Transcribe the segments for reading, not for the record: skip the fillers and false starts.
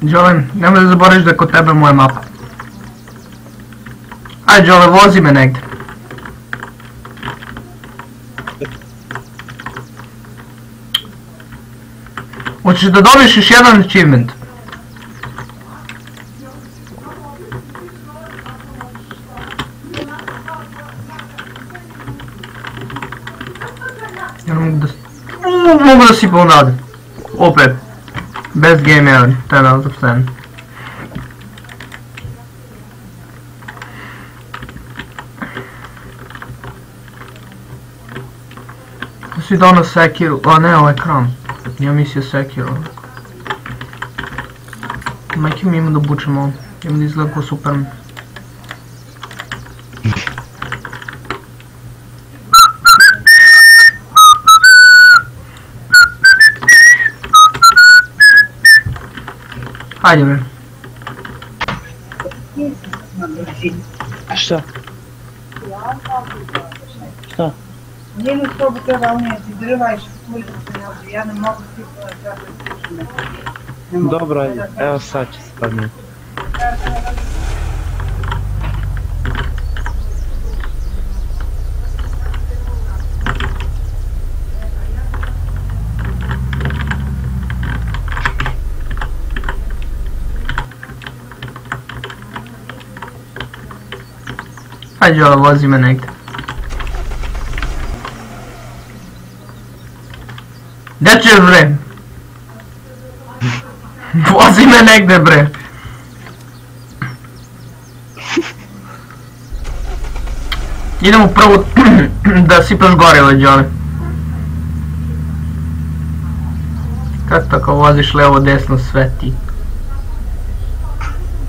Đole, nemoj da zaboraviš da je kod tebe moja mapa. Ajde Đole, vozi me negdje. Hoćeš da dobiješ još jedan achievement? Ja ne mogu da... mogu da sipam odavde. Opet. Best game ever, 10 out of 10. Da si donao Sekiru, a ne, ovo je Kram. Ja mislio Sekiru. Majke mi ima da obučemo ovo, ima da izgleda kao Superman. Ajde bre. Šta? Šta? Njenu sobu treba unijeti drva i štuju se nozi, ja ne mogu sipati kako je slušne. Dobro, ajde, evo sad će se padne. Ajde Đole, vozi me negdje. Gdje ćeš bre? Vozi me negdje bre. Idemo prvo da sipaš gorivo Đole. Kako tako voziš levo desno sve ti?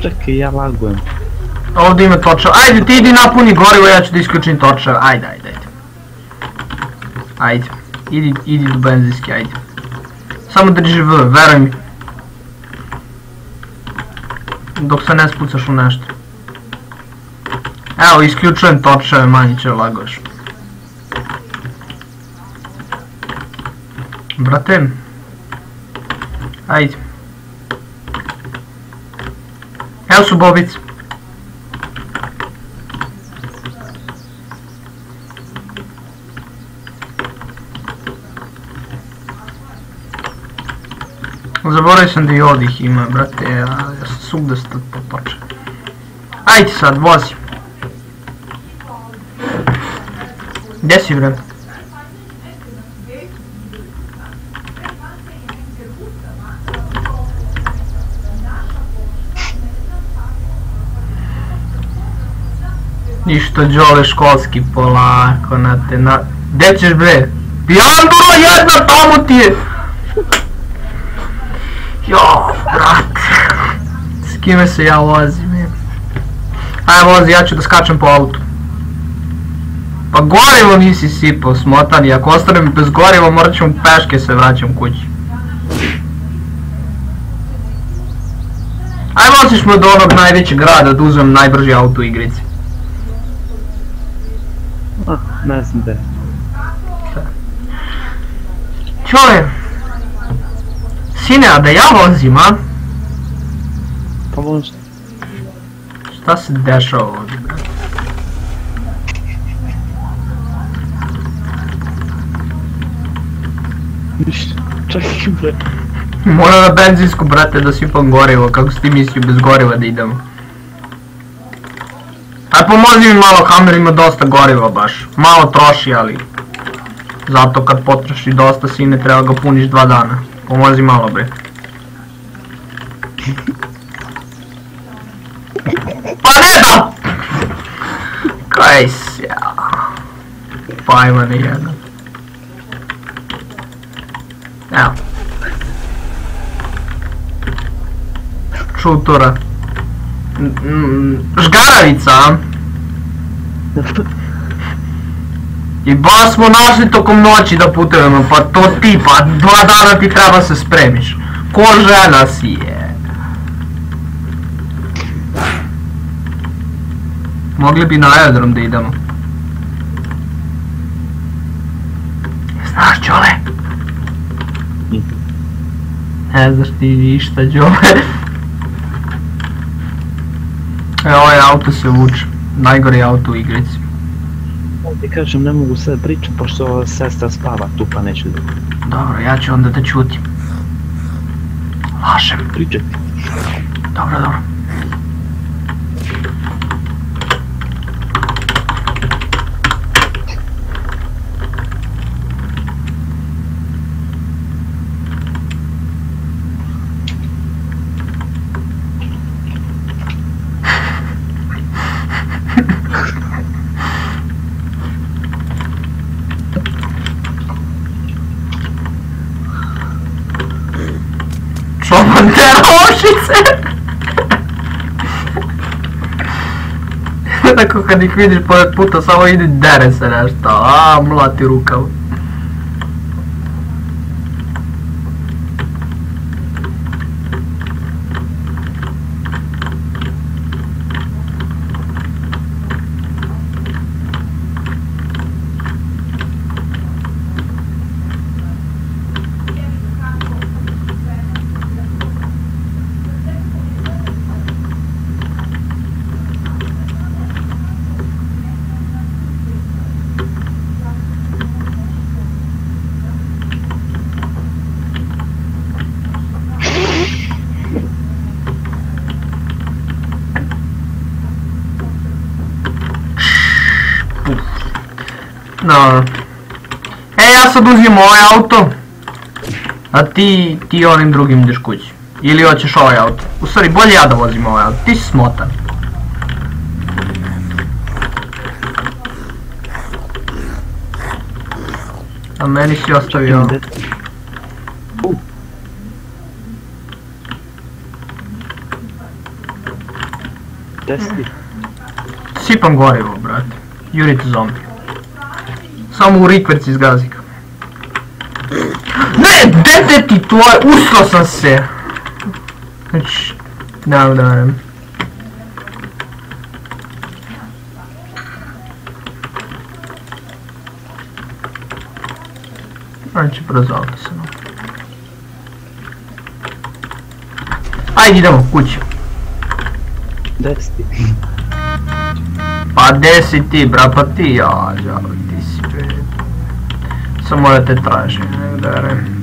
Čekaj, ja lagujem. Ovdje ima točar, ajde ti idi napuni gorivo, ja ću da isključim točar, ajde. Ajde, idi do benzinski, ajde. Samo drži V, veruj mi. Dok se ne spucaš u nešto. Evo, isključujem točave, manje će lagoš. Brate, ajde. Evo su bobice. Zaboravio sam da i ovdje ih ima, brate, ja sam svugdje sad potočen. Ajde sad, vozi. Gdje si bre? Ništa Đole školski polako na te na... Gdje ćeš bre? Pijanduro jedna tamo ti je! Jo, brat. S kime se ja vozim? Ajde vozi, ja ću da skačem po autu. Pa gorivo nisi sipao, smotani, ako ostanem bez goriva morat ćemo peške se vraćam kući. Ajde voziš me do onog najvećeg grada da uzmem najbrži auto u igrici. Ne znam gdje. Čovje, sine, a da ja vozim, a? Pa možda. Šta se dešava ovdje, brate? Ništa, čekaj bre. Moram na benzinsku, brate, da sipam gorivo, kako si ti mislio bez goriva da idemo? Aj pomozi mi malo, Hammer ima dosta goriva baš, malo troši, ali... Zato kad potroši dosta, sine, treba ga puniš 2 dana. Pomozi malo, bre. Pa ne da! Kaj si ja? Pajma ne jedna. Evo. Šutura. Žgaravica, a? I baš smo našli tokom noći da putujemo, pa to ti, pa 2 dana ti treba se spremiš. Ko žena si je. Mogli bi na aerodrom da idemo. Znaš Đole? Ne znaš ti ništa Đole. Ovaj auto se vuče. Najgori auto u igrici. Ti kažem, ne mogu sve pričati, pošto sestra spava tu, pa neću da... Dobro, ja ću onda da ćutim. Lažem. Pričaj. Dobro, dobro. Čoban te rošice! Tako kad ih vidiš pored puta samo ide dere se nešto, a mlati rukav. No. Ja sad uzim ovaj auto, a ti onim drugim ideš kući. Ili hoćeš ovaj auto. U stvari, bolje ja da vozim ovaj auto, ti si smotan. A meni si ostavio... Gde si ti? Sipam gorivo, brate. Jurite zombi. Samo u rikverci zgazi ga. Ne, dete ti tvoje, usro sam se. Znači, da udarim. Znači, brzo auto se nam. Ajde idemo, kući. Gde si ti? Pa gdje si ti, bra, pa ti, ja, ti si pe... Samo da te tražim, ne udarim.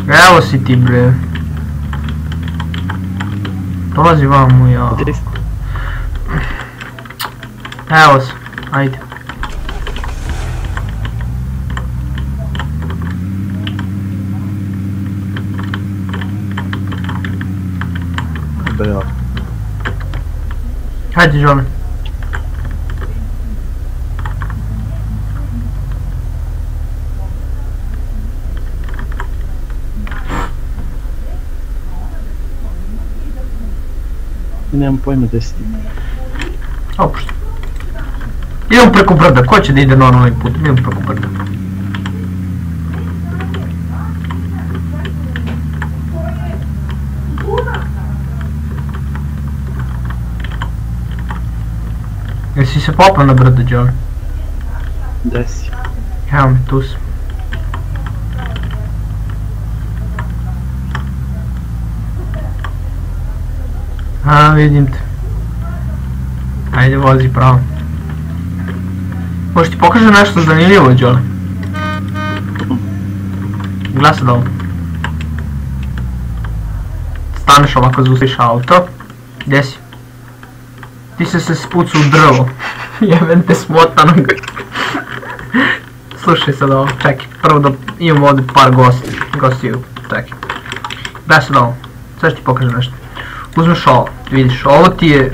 Evo si ti, bre. Dolazi vamo, ja. Evo sam, ajde. Bravo. Hajde, John. Nemam pojma gde si ti. Opušta. Idem preko brda, ko će da ide normalnim putem? Idem preko brda. Jesi se popao na brdo, John? Gde si? Evo mi, tu sam. A, vidim te. Ajde, vozi pravo. Možeš ti pokažem nešto zanimljivo, John? Gledaj sad ovo. Staneš ovako, zaustaviš auto. Gdje si? Ti se spucu u drvo. Jebem te smotanog. Slušaj sad ovo, čekaj. Prvo da imamo ovdje par gostiju. Čekaj. Gledaj sad ovo. Sad ću ti pokažem nešto. Uzmeš ovo, vidiš, ovo ti je...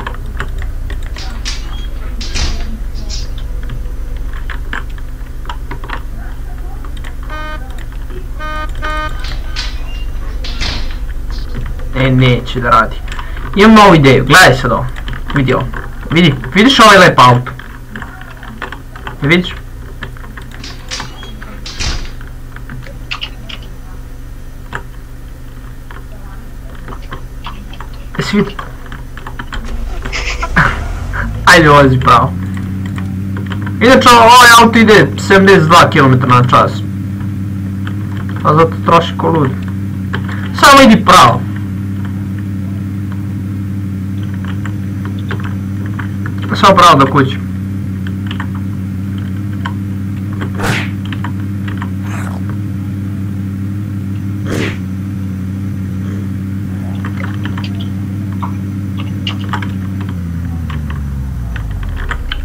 Neće da radi. Imam novu ideju, gledaj sad ovo. Vidi ovo. Vidiš ovaj lep auto? Ne vidiš? Jesi vidi? Ajde, vozi pravo. Inače, ovaj auto ide 72 km/h. A zato troši ko lud. Samo idi pravo. samo pravo do kući.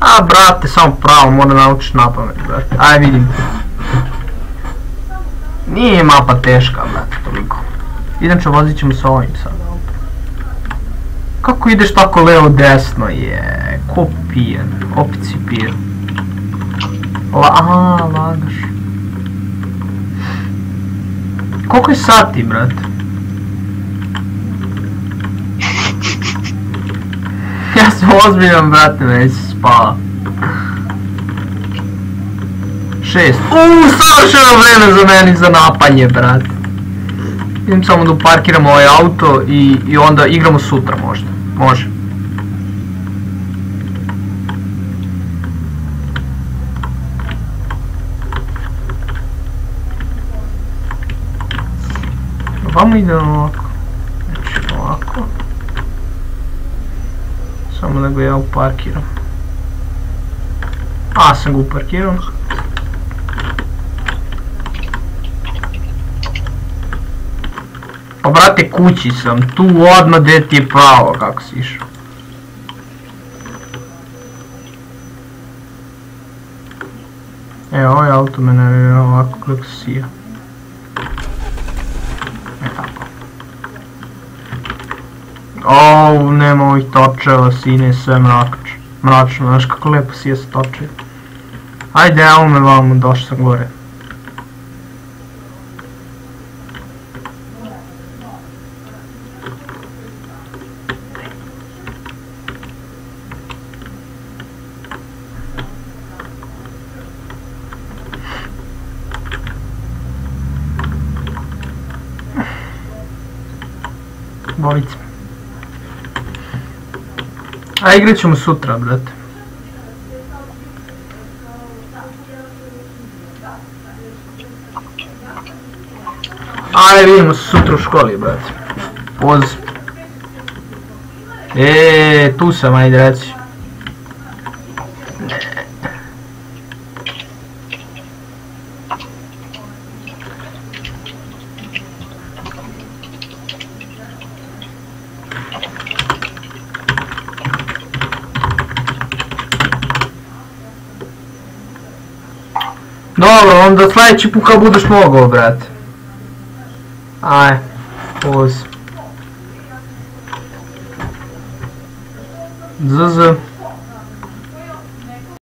A brate, samo pravo, mora naučiš napamet, brate. Aj vidim. Nije mapa teška, brate, toliko. Inače vozit ćemo sa ovim sad. Kako ideš tako levo desno je? Ko pijen? Opet si pijen. Aha, lagaš. Koliko je sati, brate? Ja sam ozbiljan, brate, već spava. 6. Savršeno vreme za meni za napanje, brate. Idem samo da uparkiram ovaj auto i onda igramo sutra možda. Može. Vamo idemo ovako. Znači ovako. Samo da ga ja uparkiram. A, sam ga uparkirao. Pa brate, kući sam, tu odmah gdje ti je pravo, kako si išao. Evo, ovaj auto me nervira ovako kako sija. E tako. Ouu, nema ovih točeva, sine, sve mračno, znaš kako lepo sije se točevi. Ajde, evo me vamo, došao sam gore. Bolice. A igrat ćemo sutra, brate. Ajde vidimo se sutra u školi, brate. Poziv. Tu sam, ajde reci. Dobro, onda sljedeći put kad budeš mogao, brate. Aj, poziv. ZZ.